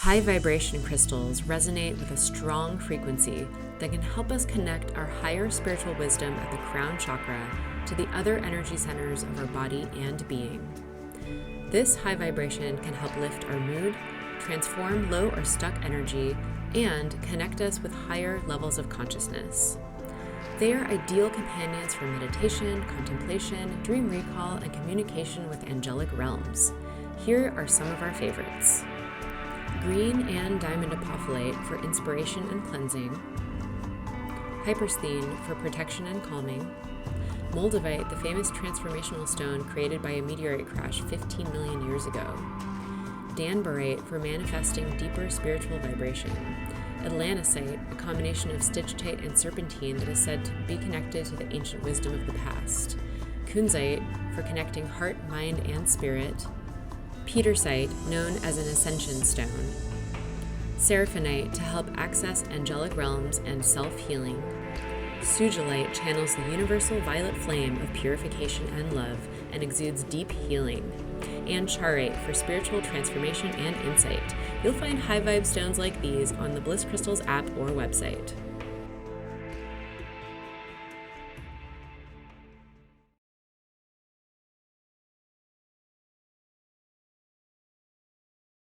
High vibration crystals resonate with a strong frequency that can help us connect our higher spiritual wisdom at the crown chakra to the other energy centers of our body and being. This high vibration can help lift our mood, transform low or stuck energy, and connect us with higher levels of consciousness. They are ideal companions for meditation, contemplation, dream recall, and communication with angelic realms. Here are some of our favorites. Green and diamond apophyllite for inspiration and cleansing. Hyperstene for protection and calming. Moldavite, the famous transformational stone created by a meteorite crash 15 million years ago. Danburite for manifesting deeper spiritual vibration. Atlantasite, a combination of stitchite and serpentine that is said to be connected to the ancient wisdom of the past. Kunzite for connecting heart, mind, and spirit. Pietersite, known as an ascension stone. Seraphinite to help access angelic realms and self-healing. Sugilite channels the universal violet flame of purification and love and exudes deep healing. And Chaorite for spiritual transformation and insight. You'll find high vibe stones like these on the Bliss Crystals app or website.